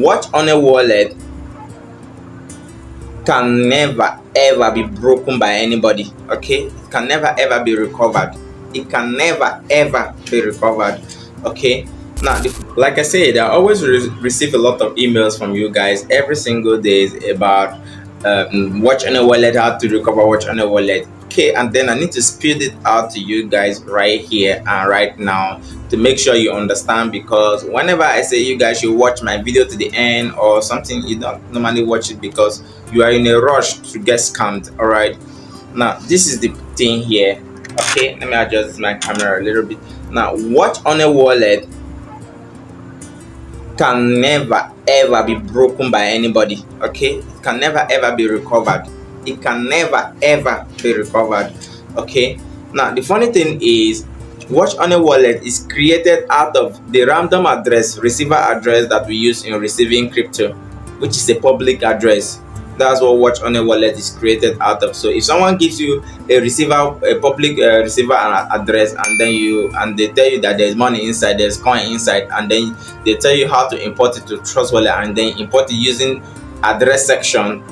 watch on a wallet can never ever be broken by anybody. Okay, it can never ever be recovered. It can never ever be recovered. Okay, now like I said, I always receive a lot of emails from you guys every single day about watch on a wallet, how to recover watch on a wallet. Okay, and then I need to spit it out to you guys right here and right now to make sure you understand, because whenever I say you guys should watch my video to the end or something, you don't normally watch it because you are in a rush to get scammed. All right, now this is the thing here. Okay, let me adjust my camera a little bit. Now, watch on a wallet can never ever be broken by anybody. Okay, it can never ever be recovered. It can never ever be recovered. Okay, now the funny thing is, watch on a wallet is created out of the random address, receiver address that we use in receiving crypto, which is a public address. That's what watch on a wallet is created out of. So if someone gives you a receiver, a public receiver address, and they tell you that there's money inside, there's coin inside, and then they tell you how to import it to Trust Wallet, and then import it using address section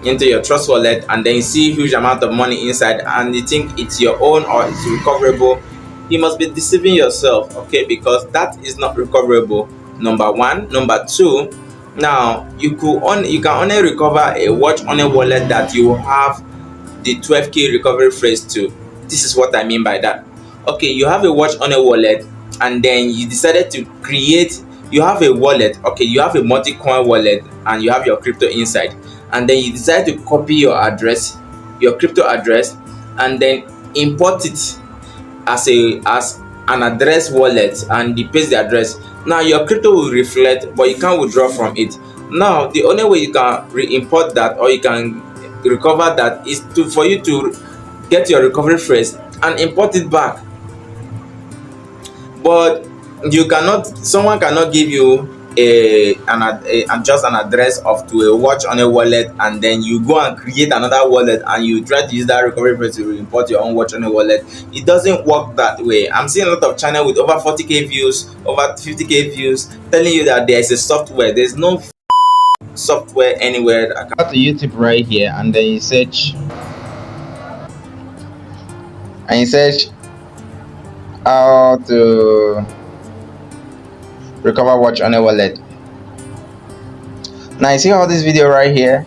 into your Trust Wallet, and then you see huge amount of money inside, and you think it's your own or it's recoverable, you must be deceiving yourself. Okay, because that is not recoverable. Number one. Number two, now you can only recover a watch on a wallet that you have the 12k recovery phrase to. This is what I mean by that. Okay, you have a watch on a wallet, and then you decided to create, you have a wallet, okay, you have a multi-coin wallet, and you have your crypto inside, and then you decide to copy your address, your crypto address, and then import it as an address wallet, and you paste the address. Now your crypto will reflect, but you can't withdraw from it. Now the only way you can re-import that, or you can recover that, is for you to get your recovery phrase and import it back. But you cannot, someone cannot give you just an address to a watch on a wallet, and then you go and create another wallet and you try to use that recovery phrase to import your own watch on a wallet. It doesn't work that way. I'm seeing a lot of channel with over 40k views, over 50k views, telling you that there is a software. There's no software anywhere. I can go to YouTube right here, and then you search how to recover watch on a wallet. Now you see all this video right here,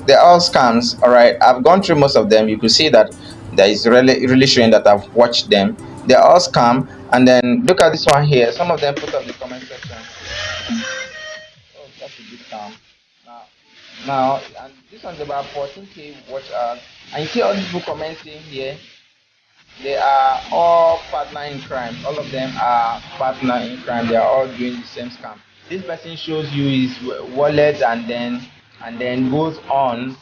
they're all scams. All right, I've gone through most of them. You could see that there is really showing that I've watched them. They're all scam. And then look at this one here. Some of them put up the comment section. Oh, that's a good scam. Now and this one's about 14k watch hours, and you see all these people commenting here. They are all partner in crime. All of them are partner in crime. They are all doing the same scam. This person shows you his wallet, and then goes on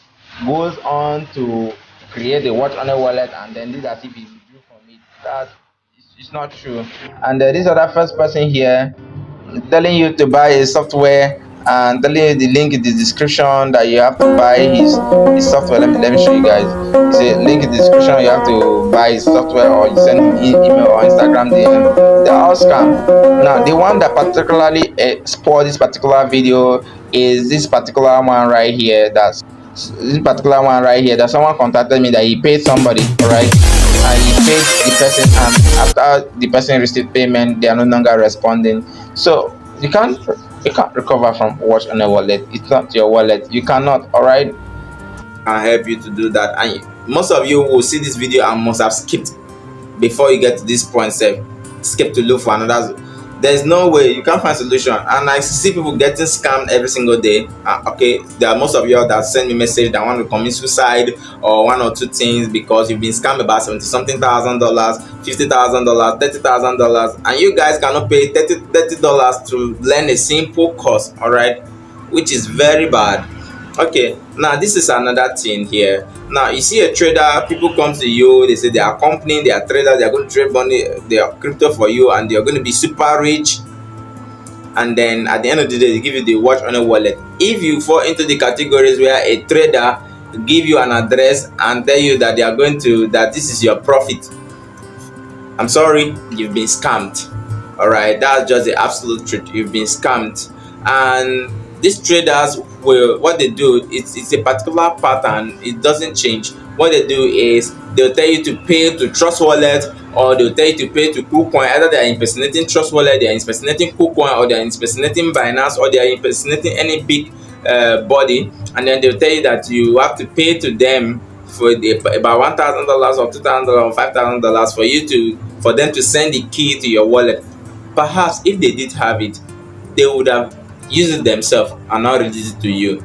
to create a watch on a wallet, and then this as if he withdrew from it. That is not true. And this other first person here telling you to buy a software and telling you the link in the description that you have to buy his software. Let me show you guys. It's a link in the description. You have to buy his software, or you send him email or Instagram DM. They're all scam. Now the one that particularly spoiled this particular video is this particular one right here. That someone contacted me that he paid somebody, all right, and he paid the person, and after the person received payment, they are no longer responding. So you can't recover from watch on a wallet. It's not your wallet. You cannot. All right, I'll help you to do that. And most of you will see this video and must have skipped before you get to this point. Say skip to look for another. There's no way, you can't find solution. And I see people getting scammed every single day. Okay, there are most of you that send me message that want to commit suicide or one or two things because you've been scammed about $70-something thousand, $50,000, $30,000, and you guys cannot pay $30 to learn a simple course. All right, which is very bad. Okay, now this is another thing here. Now you see a trader, people come to you, they say they are company, they are traders, they are going to trade money, they are crypto for you, and they are going to be super rich. And then at the end of the day, they give you the watch on a wallet. If you fall into the categories where a trader give you an address and tell you that they are going to, that this is your profit, I'm sorry, you've been scammed. All right, that's just the absolute truth. You've been scammed. And these traders will, what they do, it's a particular pattern, it doesn't change. What they do is they'll tell you to pay to Trust Wallet, or they'll tell you to pay to KuCoin. Either they are impersonating Trust Wallet, they are impersonating KuCoin, or they are impersonating Binance, or they are impersonating any big body, and then they'll tell you that you have to pay to them for about $1,000 or $2,000 or $5,000 for you to, for them to send the key to your wallet. Perhaps if they did have it, they would have used it themselves and not released it to you.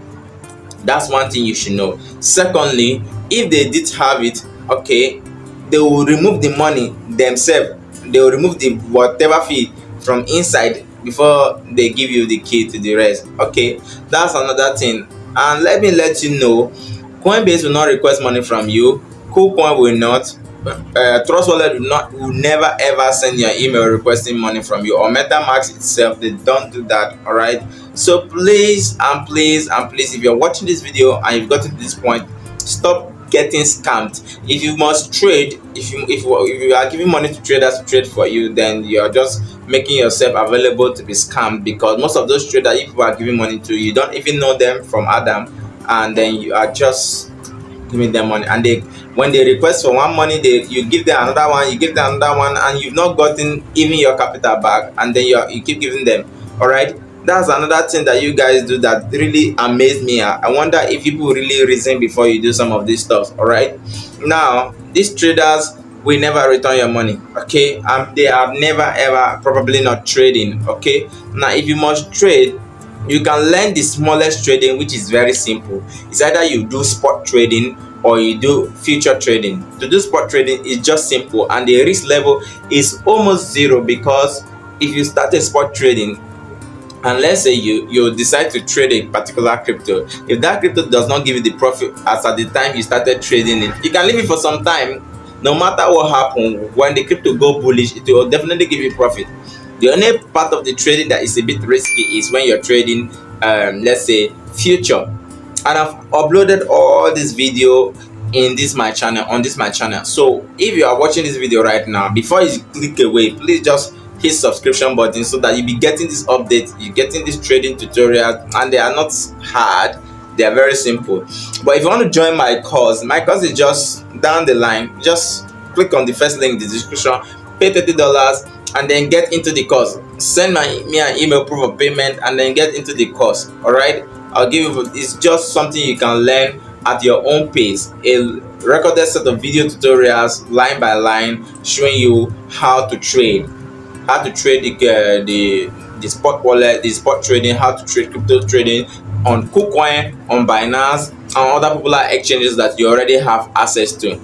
That's one thing you should know. Secondly, if they did have it, okay, they will remove the money themselves. They will remove the whatever fee from inside before they give you the key to the rest. Okay, that's another thing. And let me let you know, Coinbase will not request money from you. KuCoin will not. Trust Wallet will never ever send you an email requesting money from you, or MetaMask itself, they don't do that. All right, so please and please and please, if you're watching this video and you've gotten to this point, stop getting scammed. If you must trade, if you are giving money to traders to trade for you, then you're just making yourself available to be scammed, because most of those traders, if you are giving money to, you don't even know them from Adam, and then you are just giving them money, and they, when they request for one money, you give them another one, you give them another one, and you've not gotten even your capital back, and then you keep giving them. All right, that's another thing that you guys do that really amazed me. I wonder if people really reason before you do some of this stuff. All right, now these traders will never return your money, okay, and they have never ever probably not trading. Okay, now if you must trade, you can learn the smallest trading, which is very simple. It's either you do spot trading or you do future trading. To do spot trading is just simple, and the risk level is almost zero, because if you start a spot trading and let's say you decide to trade a particular crypto, if that crypto does not give you the profit as at the time you started trading it, you can leave it for some time. No matter what happens, when the crypto go bullish, it will definitely give you profit. The only part of the trading that is a bit risky is when you're trading let's say future. And I've uploaded all this video in this my channel, on this my channel. So if you are watching this video right now, before you click away, please just hit subscription button, so that you'll be getting this update, you're getting this trading tutorial, and they are not hard, they are very simple. But if you want to join my course is just down the line. Just click on the first link in the description, pay $30, and then get into the course. Send me an email proof of payment, and then get into the course. All right, I'll give you, it's just something you can learn at your own pace, a recorded set of video tutorials line by line showing you how to trade the spot wallet, the spot trading, how to trade crypto trading on KuCoin, on Binance, and other popular exchanges that you already have access to.